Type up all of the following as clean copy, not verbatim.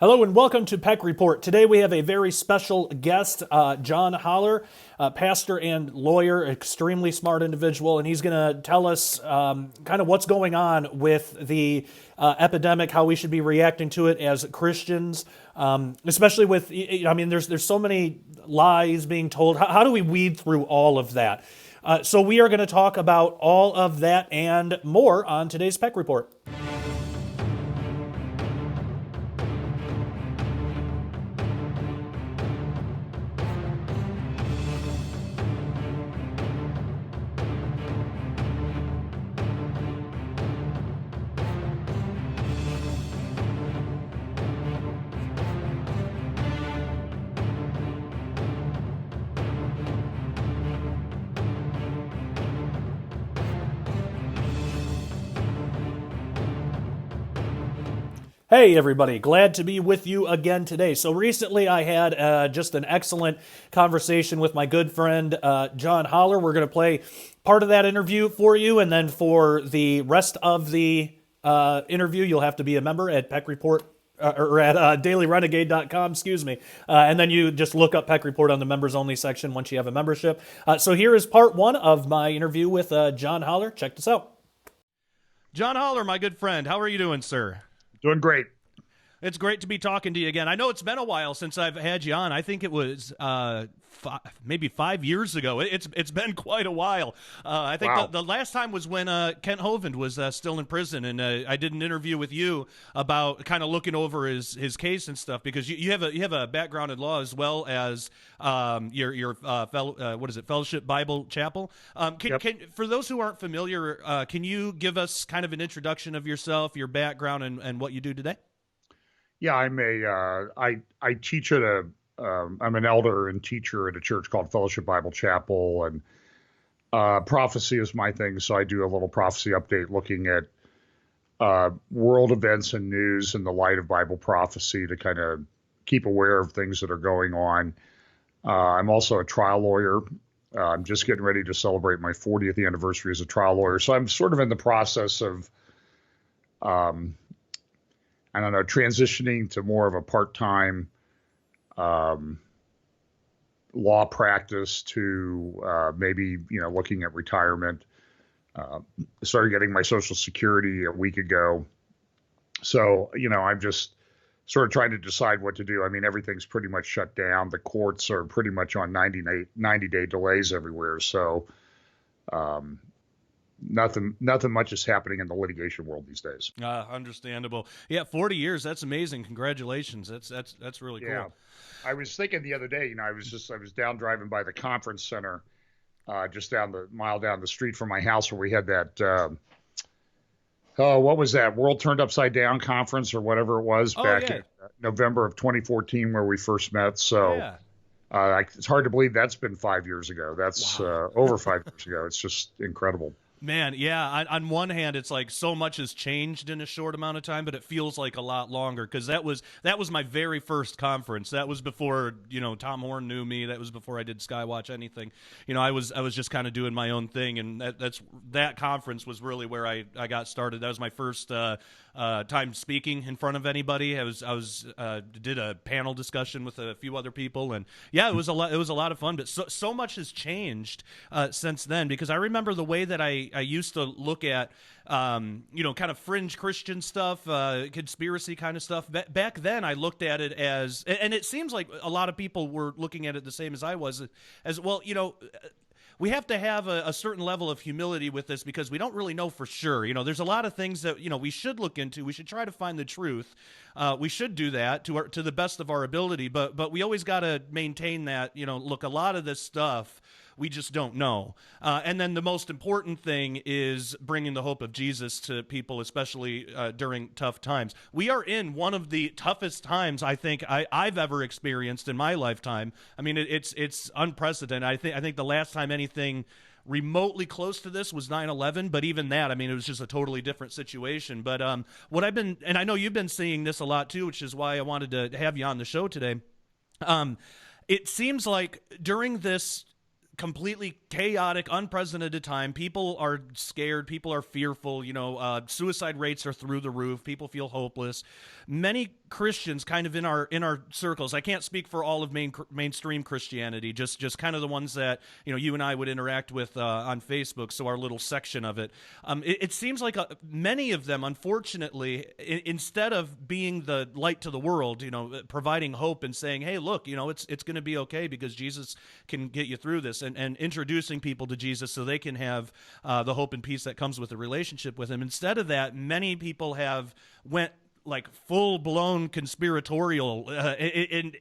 Hello and welcome to Peck Report. Today we have a very special guest, John Holler, pastor and lawyer, extremely smart individual, and he's going to tell us kind of what's going on with the epidemic, how we should be reacting to it as Christians, especially with, there's so many lies being told. How do we weed through all of that? So we are going to talk about all of that and more on today's Peck Report. Hey everybody, glad to be with you again today. So recently I had just an excellent conversation with my good friend John Holler. We're going to play part of that interview for you, and then for the rest of the interview you'll have to be a member at Peck Report or at dailyrenegade.com, excuse me. And then you just look up Peck Report on the members only section once you have a membership. So here is part one of my interview with John Holler. Check this out. John Holler, my good friend, how are you doing, sir? Doing great. It's great to be talking to you again. I know it's been a while since I've had you on. I think it was maybe 5 years ago. It's been quite a while. I think Wow. the last time was when Kent Hovind was still in prison, and I did an interview with you about kind of looking over his case and stuff, because you have a background in law as well as your Fellowship Bible Chapel. Yep. For those who aren't familiar, can you give us kind of an introduction of yourself, your background, and what you do today? Yeah, I teach at I'm an elder and teacher at a church called Fellowship Bible Chapel, and prophecy is my thing. So I do a little prophecy update looking at world events and news in the light of Bible prophecy to kind of keep aware of things that are going on. I'm also a trial lawyer. I'm just getting ready to celebrate my 40th anniversary as a trial lawyer. So I'm sort of in the process of transitioning to more of a part-time law practice to maybe, looking at retirement. Started getting my Social Security a week ago. So, I'm just sort of trying to decide what to do. I mean, everything's pretty much shut down. The courts are pretty much on 90-day delays everywhere. So, nothing much is happening in the litigation world these days. Understandable. Yeah, 40 years. That's amazing. Congratulations. That's really cool. Yeah. I was thinking the other day, I was down driving by the conference center, just mile down the street from my house, where we had that, what was that? World Turned Upside Down conference or whatever it was back in November of 2014, where we first met. So it's hard to believe that's been 5 years ago. That's over 5 years ago. It's just incredible. Man, yeah. On one hand, it's like so much has changed in a short amount of time, but it feels like a lot longer, because that was my very first conference. That was before Tom Horn knew me. That was before I did Skywatch anything. I was just kind of doing my own thing, and that conference was really where I got started. That was my first time speaking in front of anybody. I did a panel discussion with a few other people, and yeah, it was a lot of fun. But so much has changed since then, because I remember the way that I used to look at, kind of fringe Christian stuff, conspiracy kind of stuff. Back then, I looked at it as, and it seems like a lot of people were looking at it the same as I was, as well, we have to have a certain level of humility with this, because we don't really know for sure. There's a lot of things that, we should look into. We should try to find the truth. We should do that to the best of our ability, but we always got to maintain that, look, a lot of this stuff we just don't know. And then the most important thing is bringing the hope of Jesus to people, especially during tough times. We are in one of the toughest times I think I've ever experienced in my lifetime. I mean, it's unprecedented. I think the last time anything remotely close to this was 9/11, but even that, I mean, it was just a totally different situation. But what I've been, and I know you've been seeing this a lot too, which is why I wanted to have you on the show today. It seems like during this completely chaotic, unprecedented time, people are scared, people are fearful, suicide rates are through the roof, people feel hopeless. Many Christians kind of in our circles. I can't speak for all of mainstream Christianity, just kind of the ones that you and I would interact with on Facebook. So our little section of it. It seems like many of them, unfortunately, instead of being the light to the world, providing hope and saying, "Hey, look, it's going to be okay because Jesus can get you through this," and introducing people to Jesus so they can have the hope and peace that comes with a relationship with him. Instead of that, many people have went like full blown conspiratorial, and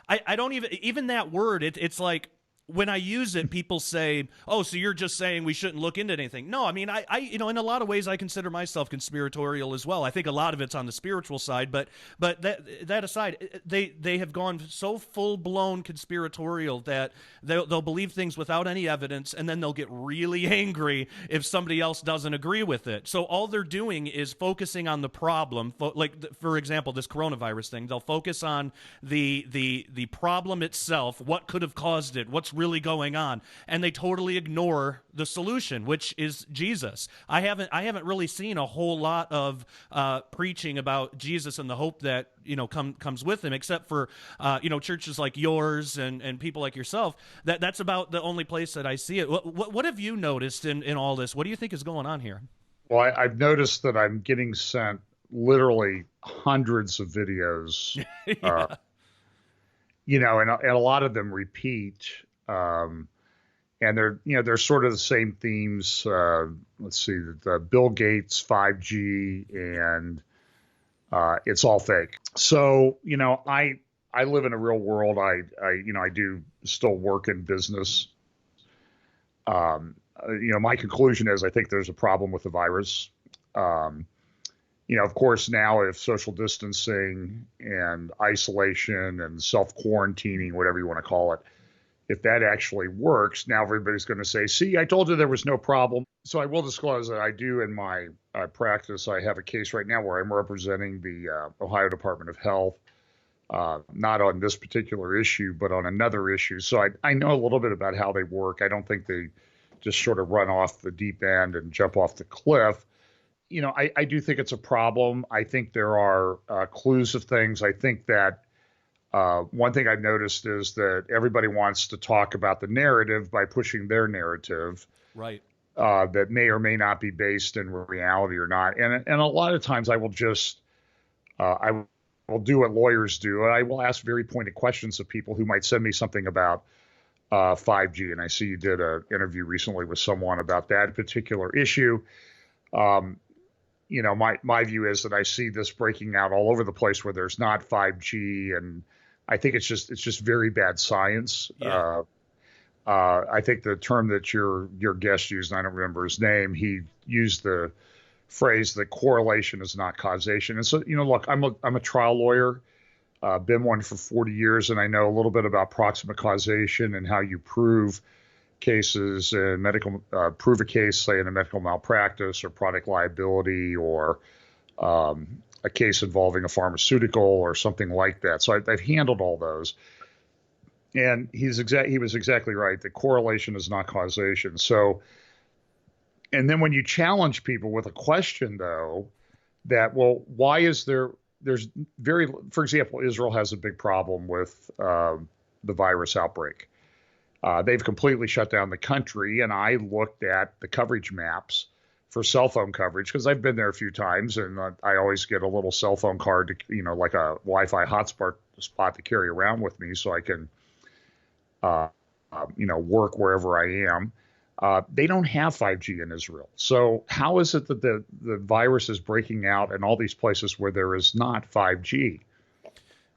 I don't even that word. It's like, when I use it, people say, "Oh, so you're just saying we shouldn't look into anything?" No, I mean, I in a lot of ways, I consider myself conspiratorial as well. I think a lot of it's on the spiritual side, but that aside, they have gone so full blown conspiratorial that they'll believe things without any evidence, and then they'll get really angry if somebody else doesn't agree with it. So all they're doing is focusing on the problem. Like, for example, this coronavirus thing, they'll focus on the problem itself, what could have caused it, what's really going on, and they totally ignore the solution, which is Jesus. I haven't really seen a whole lot of preaching about Jesus and the hope that comes with him, except for churches like yours and people like yourself. That's about the only place that I see it. What have you noticed in all this? What do you think is going on here? Well, I've noticed that I'm getting sent literally hundreds of videos, Yeah. and a lot of them repeat. And they're sort of the same themes. Let's see, the Bill Gates 5G, and it's all fake. So I live in a real world. I do still work in business. My conclusion is I think there's a problem with the virus. Of course, now if social distancing and isolation and self-quarantining, whatever you want to call it, if that actually works, now everybody's going to say, "See, I told you there was no problem." So I will disclose that I do in my practice. I have a case right now where I'm representing the Ohio Department of Health, not on this particular issue, but on another issue. So I know a little bit about how they work. I don't think they just sort of run off the deep end and jump off the cliff. I do think it's a problem. I think there are clues of things. I think that one thing I've noticed is that everybody wants to talk about the narrative by pushing their narrative, Right. That may or may not be based in reality or not. And a lot of times I will just I will do what lawyers do. I will ask very pointed questions of people who might send me something about 5G. And I see you did an interview recently with someone about that particular issue. My view is that I see this breaking out all over the place where there's not 5G, and I think it's just very bad science. Yeah. I think the term that your guest used, and I don't remember his name, he used the phrase that correlation is not causation. And so, look, I'm a trial lawyer, been one for 40 years, and I know a little bit about proximate causation and how you prove cases in prove a case, say in a medical malpractice or product liability, or a case involving a pharmaceutical or something like that. So I've handled all those. And he was exactly right. The correlation is not causation. So, and then when you challenge people with a question, though, that, well, why is there's for example, Israel has a big problem with the virus outbreak. They've completely shut down the country. And I looked at the coverage maps for cell phone coverage, because I've been there a few times, and I always get a little cell phone card to, like a Wi-Fi hotspot spot to carry around with me so I can, work wherever I am. They don't have 5G in Israel. So how is it that the virus is breaking out in all these places where there is not 5G?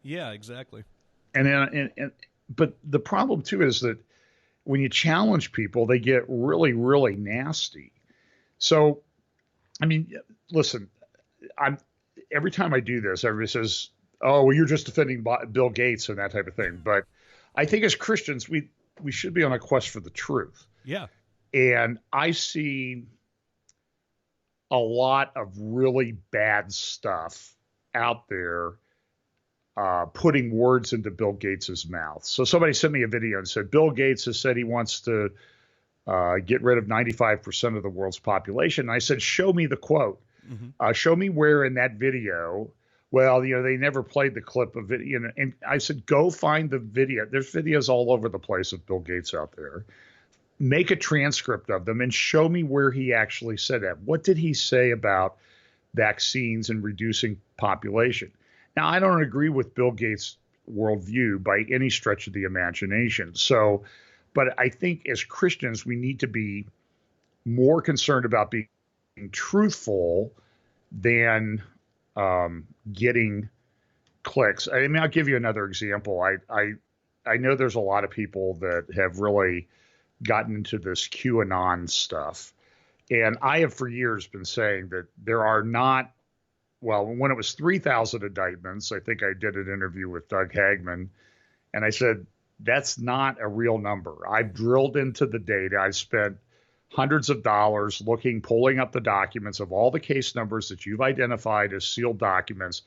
Yeah, exactly. But the problem too is that when you challenge people, they get really, really nasty. So, I mean, listen, every time I do this, everybody says, "Oh, well, you're just defending Bill Gates," and that type of thing. But I think as Christians, we should be on a quest for the truth. Yeah. And I see a lot of really bad stuff out there, putting words into Bill Gates's mouth. So somebody sent me a video and said, Bill Gates has said he wants to get rid of 95% of the world's population. And I said, show me the quote. Mm-hmm. Show me where in that video Well, they never played the clip of it. And I said, go find the video. There's videos all over the place of Bill Gates out there. Make a transcript of them and show me where he actually said that. What did he say about vaccines and reducing population? Now, I don't agree with Bill Gates' worldview by any stretch of the imagination. So, but I think as Christians, we need to be more concerned about being truthful than getting clicks. I mean, I'll give you another example. I know there's a lot of people that have really gotten into this QAnon stuff. And I have for years been saying that there are not, well, when it was 3,000 indictments, I think I did an interview with Doug Hagman, and I said, that's not a real number. I've drilled into the data. I've spent hundreds of dollars pulling up the documents of all the case numbers that you've identified as sealed documents.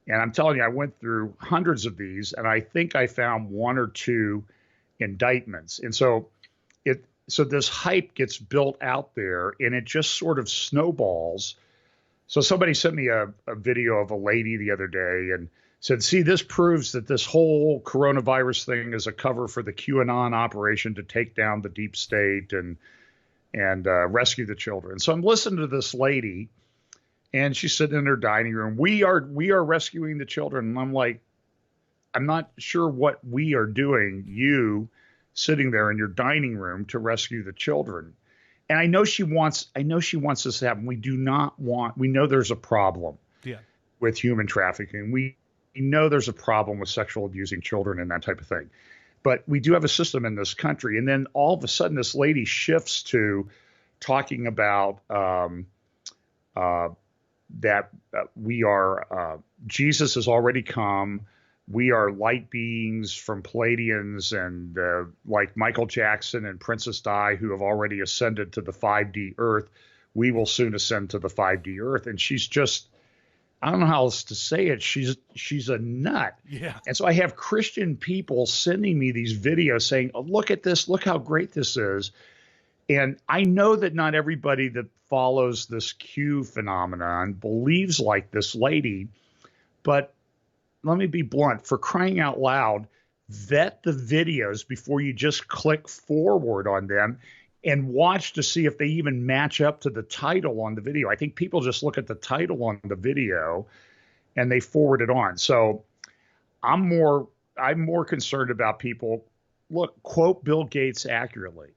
And I'm telling you, I went through hundreds of these, and I think I found one or two indictments. And so this hype gets built out there, and it just sort of snowballs. So somebody sent me a video of a lady the other day and said, see, this proves that this whole coronavirus thing is a cover for the QAnon operation to take down the deep state and rescue the children. So I'm listening to this lady, and she's sitting in her dining room. We are rescuing the children. And I'm like, I'm not sure what we are doing, you sitting there in your dining room to rescue the children. And I know she wants this to happen. We know there's a problem with human trafficking. We know there's a problem with sexual abusing children and that type of thing. But we do have a system in this country. And then all of a sudden, this lady shifts to talking about that Jesus has already come. We are light beings from Pleiadians and like Michael Jackson and Princess Di, who have already ascended to the 5D earth. We will soon ascend to the 5D earth. And she's just, I don't know how else to say it. She's a nut. Yeah. And so I have Christian people sending me these videos saying, oh, look at this. Look how great this is. And I know that not everybody that follows this Q phenomenon believes like this lady, but let me be blunt, for crying out loud, vet the videos before you just click forward on them and watch to see if they even match up to the title on the video. I think people just look at the title on the video and they forward it on. So I'm more concerned about people, quote Bill Gates accurately.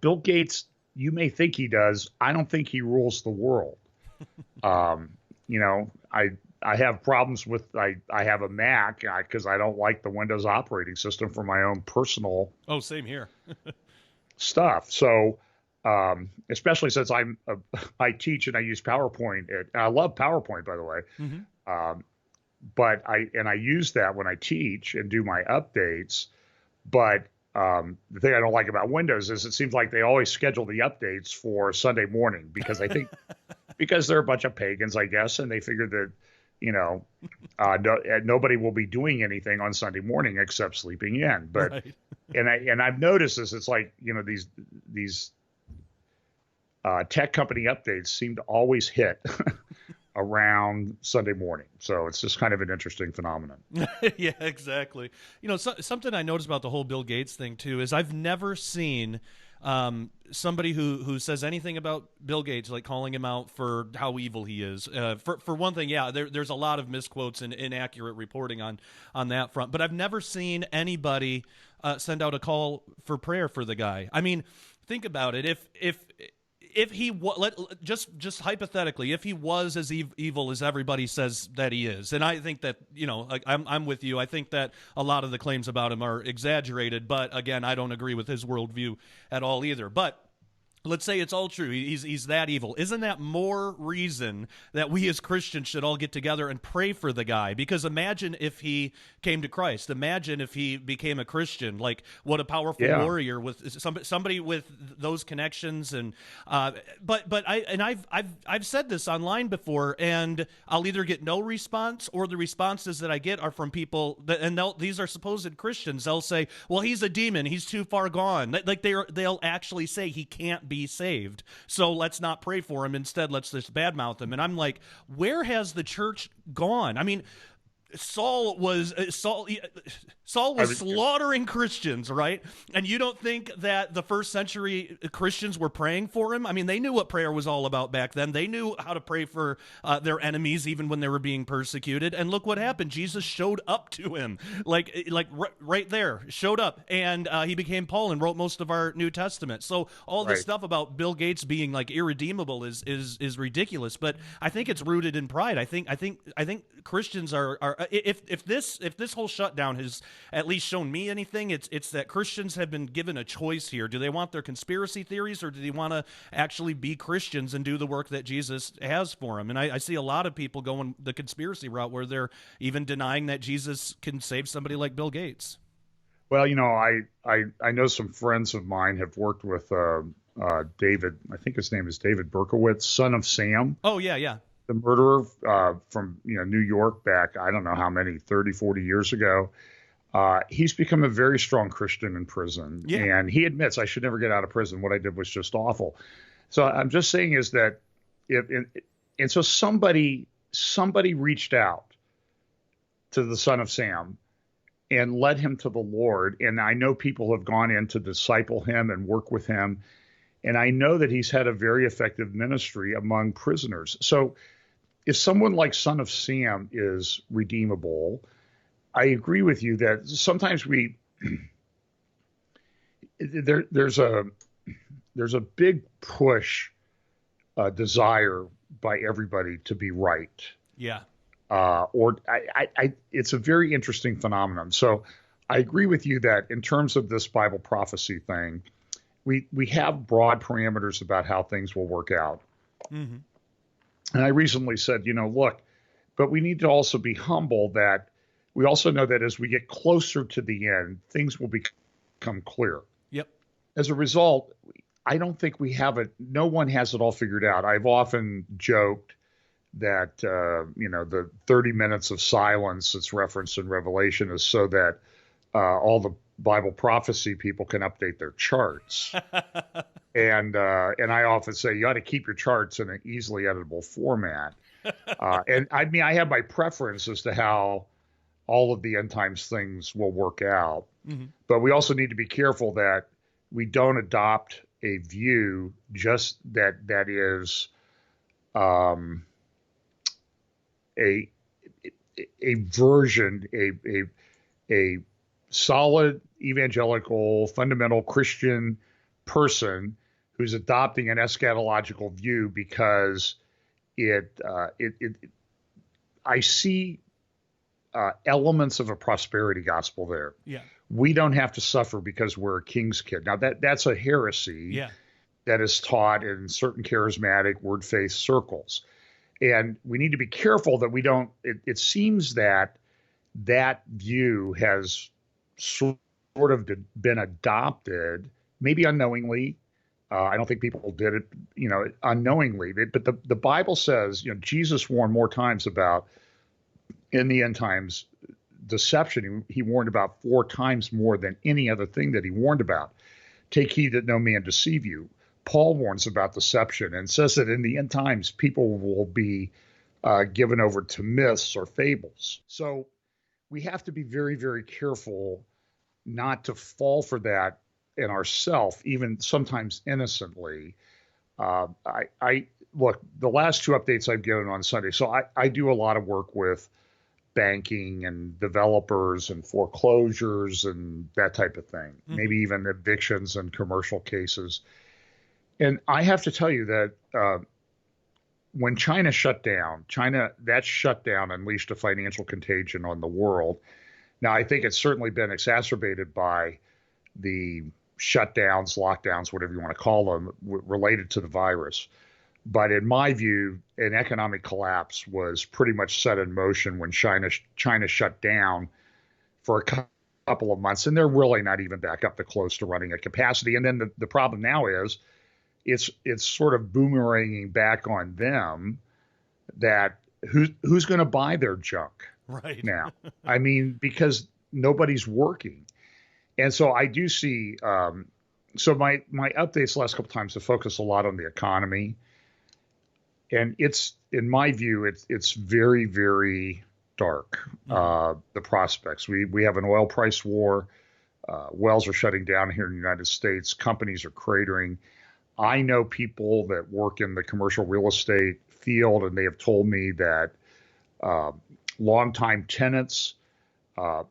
Bill Gates, you may think he does. I don't think he rules the world. I have problems with, I have a Mac because I don't like the Windows operating system for my own personal same here. stuff. So, especially since I teach and I use PowerPoint. And I love PowerPoint, by the way. Mm-hmm. But I use that when I teach and do my updates. But the thing I don't like about Windows is it seems like they always schedule the updates for Sunday morning because I think because they're a bunch of pagans, I guess, and they figure that nobody will be doing anything on Sunday morning except sleeping in. But right. and I've noticed this. It's like these tech company updates seem to always hit around Sunday morning. So it's just kind of an interesting phenomenon. Yeah, exactly. Something I noticed about the whole Bill Gates thing too is I've never seen somebody who says anything about Bill Gates, like calling him out for how evil he is. For one thing, yeah, there's a lot of misquotes and inaccurate reporting on that front. But I've never seen anybody send out a call for prayer for the guy. I mean, think about it. If he just hypothetically, if he was as evil as everybody says that he is, and I think that I'm with you. I think that a lot of the claims about him are exaggerated, but again, I don't agree with his worldview at all either. But let's say it's all true. He's that evil. Isn't that more reason that we as Christians should all get together and pray for the guy? Because imagine if he came to Christ. Imagine if he became a Christian. Like, what a powerful warrior with somebody with those connections. And I've said this online before, and I'll either get no response or the responses that I get are from people these are supposed Christians. They'll say, "Well, he's a demon. He's too far gone." Like they'll actually say he can't be saved. So let's not pray for him. Instead, let's just badmouth him. And I'm like, where has the church gone? I mean, Saul was slaughtering Christians, right? And you don't think that the first century Christians were praying for him? I mean, they knew what prayer was all about back then. They knew how to pray for their enemies, even when they were being persecuted. And look what happened. Jesus showed up to him, right there, showed up, and he became Paul and wrote most of our New Testament. So all this stuff about Bill Gates being like irredeemable is ridiculous. But I think it's rooted in pride. I think Christians are if this whole shutdown has at least shown me anything, it's that Christians have been given a choice here. Do they want their conspiracy theories, or do they want to actually be Christians and do the work that Jesus has for them? And I see a lot of people going the conspiracy route, where they're even denying that Jesus can save somebody like Bill Gates. Well, I know some friends of mine have worked with David. I think his name is David Berkowitz, son of Sam. Oh, yeah. The murderer from New York back, I don't know how many, 30, 40 years ago. He's become a very strong Christian in prison. Yeah. And he admits, I should never get out of prison. What I did was just awful. So I'm just saying is that so somebody reached out to the son of Sam and led him to the Lord. And I know people have gone in to disciple him and work with him. And I know that he's had a very effective ministry among prisoners. So if someone like Son of Sam is redeemable, I agree with you that sometimes there's a big push, desire by everybody to be right. Yeah. It's a very interesting phenomenon. So I agree with you that in terms of this Bible prophecy thing, we have broad parameters about how things will work out. Mm-hmm. And I recently said, look, but we need to also be humble that we also know that as we get closer to the end, things will become clear. Yep. As a result, I don't think no one has it all figured out. I've often joked that, the 30 minutes of silence that's referenced in Revelation is so that all the Bible prophecy people can update their charts. And I often say you ought to keep your charts in an easily editable format. And I mean, I have my preference as to how all of the end times things will work out. Mm-hmm. But we also need to be careful that we don't adopt a view just that is a version, a solid evangelical fundamental Christian person who's adopting an eschatological view because I see elements of a prosperity gospel there. Yeah. We don't have to suffer because we're a king's kid. Now that's a heresy. Yeah. That is taught in certain charismatic word faith circles. And we need to be careful that we don't, it seems that view has sort of been adopted, maybe unknowingly. I don't think people did it, unknowingly. But the Bible says, Jesus warned more times about, in the end times, deception. He warned about 4 times more than any other thing that he warned about. Take heed that no man deceive you. Paul warns about deception and says that in the end times, people will be given over to myths or fables. So we have to be very, very careful not to fall for that in ourselves, even sometimes innocently. I look, the last 2 updates I've given on Sunday. So I do a lot of work with banking and developers and foreclosures and that type of thing, maybe even evictions and commercial cases. And I have to tell you that when China shut down, that shutdown unleashed a financial contagion on the world. Now, I think it's certainly been exacerbated by the shutdowns, lockdowns, whatever you want to call them, related to the virus. But in my view, an economic collapse was pretty much set in motion when China shut down for a couple of months, and they're really not even back up to close to running at capacity. And then the problem now is it's sort of boomeranging back on them that who's going to buy their junk right now? I mean, because nobody's working. And so I do see So my updates the last couple times have focused a lot on the economy, and it's in my view it's very very dark. The prospects. We have an oil price war. Wells are shutting down here in the United States. Companies are cratering. I know people that work in the commercial real estate field, and they have told me that uh, longtime tenants, uh,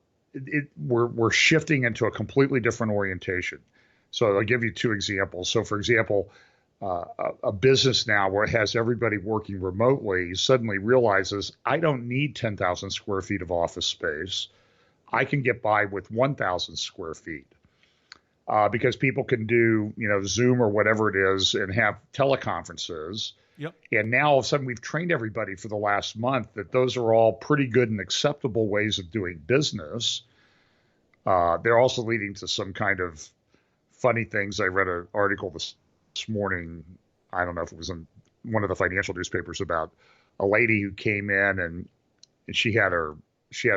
we're shifting into a completely different orientation. So I'll give you two examples. So, for example, a business now where it has everybody working remotely suddenly realizes I don't need 10,000 square feet of office space. I can get by with 1,000 square feet because people can do, Zoom or whatever it is and have teleconferences. Yep. And now all of a sudden we've trained everybody for the last month that those are all pretty good and acceptable ways of doing business. They're also leading to some kind of funny things. I read an article this morning. I don't know if it was in one of the financial newspapers about a lady who came in and she had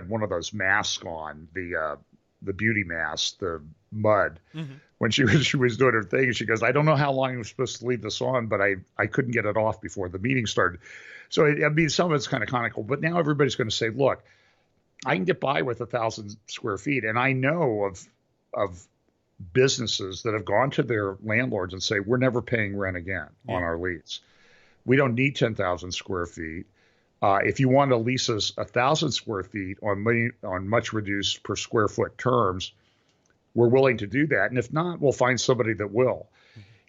one of those masks on, the beauty mask, the mud. Mm-hmm. When she was doing her thing, she goes, I don't know how long I was supposed to leave this on, but I couldn't get it off before the meeting started. So I mean, some of it's kind of comical, but now everybody's going to say, look, I can get by with 1,000 square feet, and I know of businesses that have gone to their landlords and say, we're never paying rent again on our lease. We don't need 10,000 square feet. If you want to lease us 1,000 square feet on much reduced per square foot terms, we're willing to do that. And if not, we'll find somebody that will.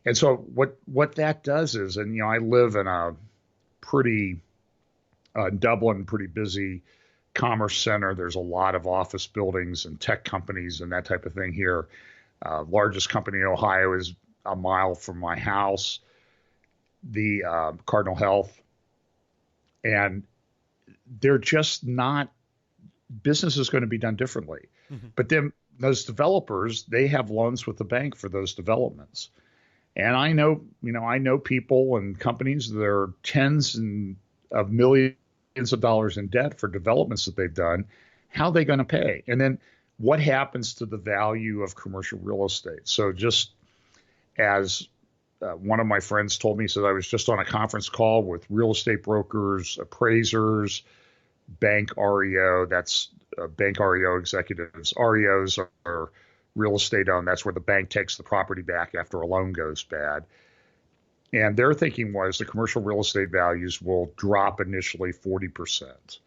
And so what that does is, and I live in a pretty Dublin, pretty busy commerce center. There's a lot of office buildings and tech companies and that type of thing here. Largest company in Ohio is a mile from my house, the Cardinal Health. And they're just not, business is going to be done differently. Mm-hmm. But then those developers, they have loans with the bank for those developments. And I know people and companies that are tens of millions of dollars in debt for developments that they've done. How are they going to pay? And then what happens to the value of commercial real estate? So just as one of my friends told me, he said, I was just on a conference call with real estate brokers, appraisers, bank REO, that's bank REO executives. REOs are real estate owned. That's where the bank takes the property back after a loan goes bad. And their thinking was the commercial real estate values will drop initially 40%.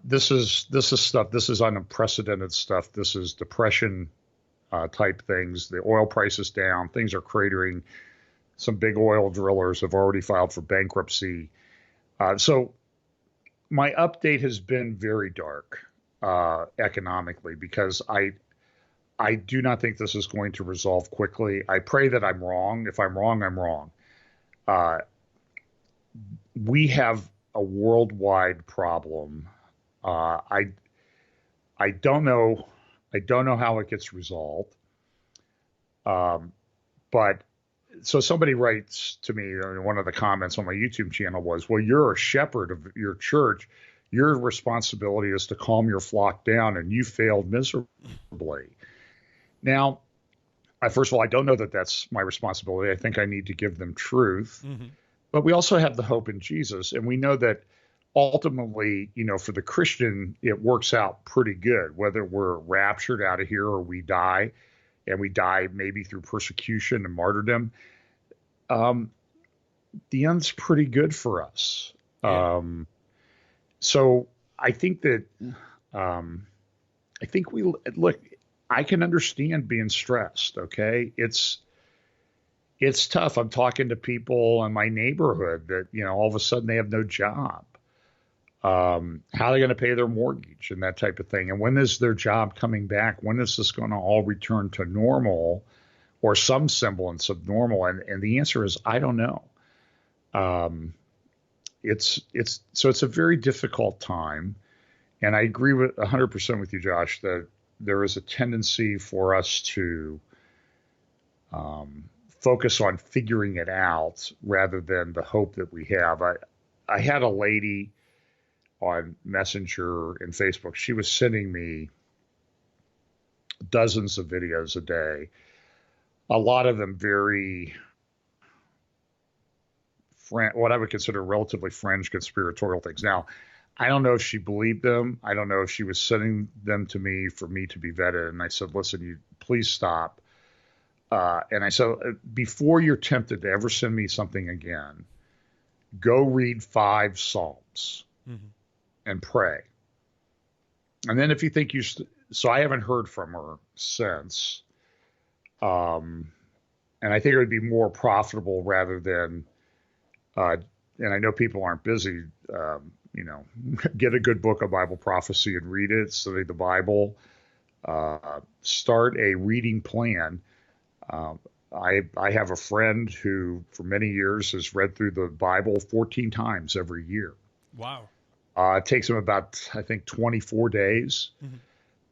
This is stuff. This is unprecedented stuff. This is depression type things. The oil price is down. Things are cratering. Some big oil drillers have already filed for bankruptcy. So my update has been very dark economically because I do not think this is going to resolve quickly. I pray that I'm wrong. If I'm wrong, I'm wrong. We have a worldwide problem. I don't know. I don't know how it gets resolved. But so somebody writes to me, one of the comments on my YouTube channel was, well, you're a shepherd of your church. Your responsibility is to calm your flock down, and you failed miserably. Now, first of all, I don't know that that's my responsibility. I think I need to give them truth. Mm-hmm. But we also have the hope in Jesus. And we know that ultimately, for the Christian, it works out pretty good, whether we're raptured out of here or we die, and we die maybe through persecution and martyrdom. The end's pretty good for us. Yeah. So I think that I can understand being stressed. Okay. It's tough. I'm talking to people in my neighborhood that, all of a sudden they have no job. How are they going to pay their mortgage and that type of thing? And when is their job coming back? When is this going to all return to normal or some semblance of normal? And the answer is, I don't know. It's a very difficult time. And I agree with 100% with you, Josh, that there is a tendency for us to focus on figuring it out rather than the hope that we have. I had a lady on Messenger and Facebook. She was sending me dozens of videos a day a lot of them very what I would consider relatively fringe conspiratorial things. Now, I don't know if she believed them. I don't know if she was sending them to me for me to be vetted. And I said, listen, you please stop. And I said, before you're tempted to ever send me something again, go read 5 Psalms and pray. And then if you think so I haven't heard from her since. And I think it would be more profitable rather than, and I know people aren't busy, get a good book of Bible prophecy and read it, study the Bible, start a reading plan. I have a friend who for many years has read through the Bible 14 times every year. Wow. It takes him about, I think, 24 days.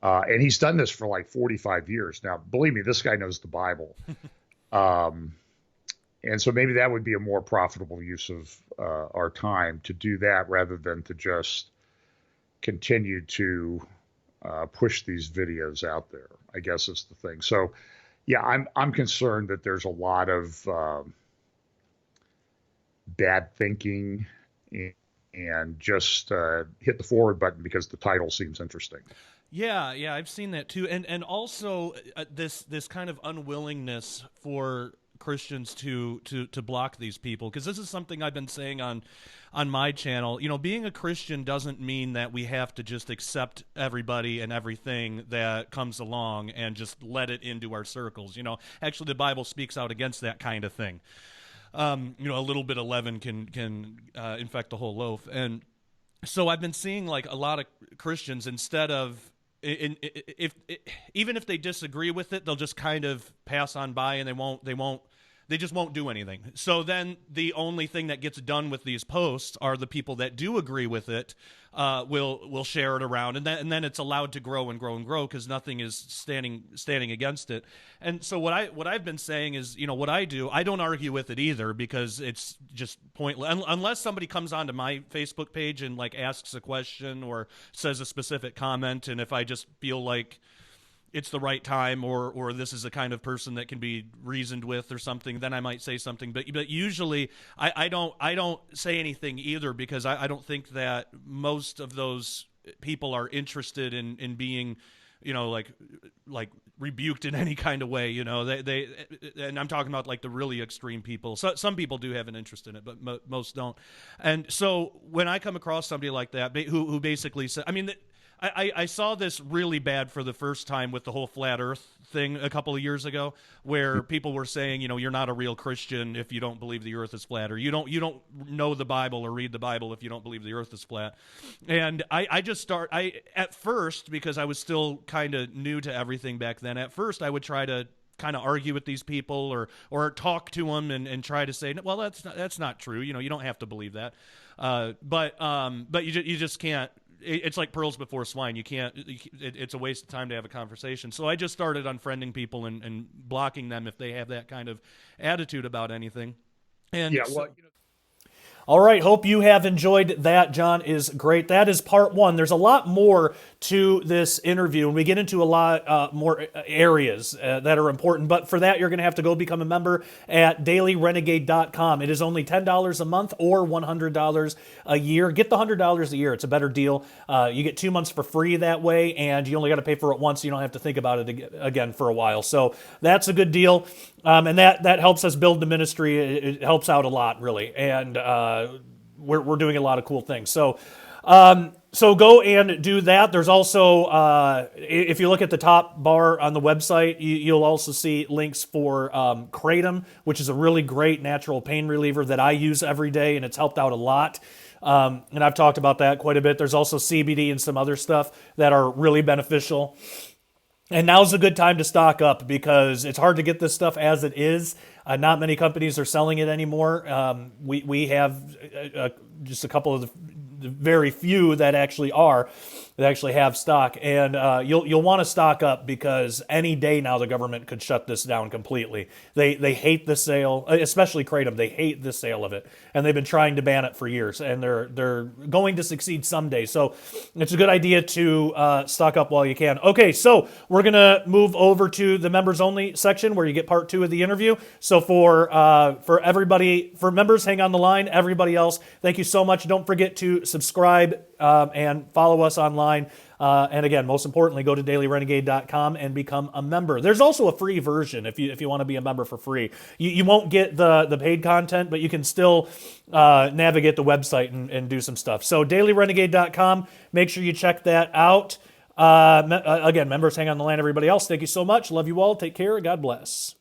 And he's done this for like 45 years. Now, believe me, this guy knows the Bible. And so maybe that would be a more profitable use of our time to do that rather than to just continue to push these videos out there, I guess is the thing. So, yeah, I'm concerned that there's a lot of bad thinking and just hit the forward button because the title seems interesting. Yeah, I've seen that too, and also this kind of unwillingness for Christians to block these people, because this is something I've been saying on my channel. Being a Christian doesn't mean that we have to just accept everybody and everything that comes along and just let it into our circles. Actually, the Bible speaks out against that kind of thing. A little bit of leaven can infect the whole loaf, and so I've been seeing like a lot of Christians, instead of even if they disagree with it, they'll just kind of pass on by, and they just won't do anything. So then the only thing that gets done with these posts are the people that do agree with it will share it around, and then it's allowed to grow and grow and grow because nothing is standing against it. And so what I've been saying is, what I do, I don't argue with it either, because it's just pointless unless somebody comes onto my Facebook page and like asks a question or says a specific comment, and if I just feel like it's the right time, or this is a kind of person that can be reasoned with or something, then I might say something. But usually I don't say anything either, because I don't think that most of those people are interested in being, like rebuked in any kind of way. They and I'm talking about like the really extreme people. So some people do have an interest in it, but most don't. And so when I come across somebody like that who basically said, I saw this really bad for the first time with the whole flat earth thing a couple of years ago, where people were saying, you're not a real Christian if you don't believe the earth is flat, or you don't know the Bible or read the Bible if you don't believe the earth is flat. And I at first, because I was still kind of new to everything back then, at first I would try to kind of argue with these people or talk to them and try to say, well, that's not true. You don't have to believe that. But you just can't. It's like pearls before swine. You can't. It's a waste of time to have a conversation. So I just started unfriending people and blocking them if they have that kind of attitude about anything. And yeah, well, All right, hope you have enjoyed that. John is great. That is part 1. There's a lot more to this interview, and we get into a lot more areas that are important. But for that, you're going to have to go become a member at dailyrenegade.com. It is only $10 a month or $100 a year. Get the $100 a year. It's a better deal. You get 2 months for free that way, and you only got to pay for it once. So you don't have to think about it again for a while. So that's a good deal. And that helps us build the ministry. It helps out a lot, really. And we're doing a lot of cool things. So go and do that. There's also, if you look at the top bar on the website, you'll also see links for Kratom, which is a really great natural pain reliever that I use every day, and it's helped out a lot. And I've talked about that quite a bit. There's also CBD and some other stuff that are really beneficial. And now's a good time to stock up because it's hard to get this stuff as it is. Not many companies are selling it anymore. We have just a couple of the very few that actually are. They actually have stock, and you'll want to stock up because any day now the government could shut this down completely. They hate the sale, especially Kratom. They hate the sale of it, and they've been trying to ban it for years, and they're going to succeed someday. So it's a good idea to stock up while you can. Okay, so we're gonna move over to the members only section where you get part 2 of the interview. So for everybody, for members, hang on the line. Everybody else, thank you so much. Don't forget to subscribe and follow us online. And again, most importantly, go to dailyrenegade.com and become a member. There's also a free version if you want to be a member for free. You won't get the paid content, but you can still navigate the website and do some stuff. So dailyrenegade.com, make sure you check that out. Again, members, hang on the line. Everybody else, thank you so much. Love you all. Take care. God bless.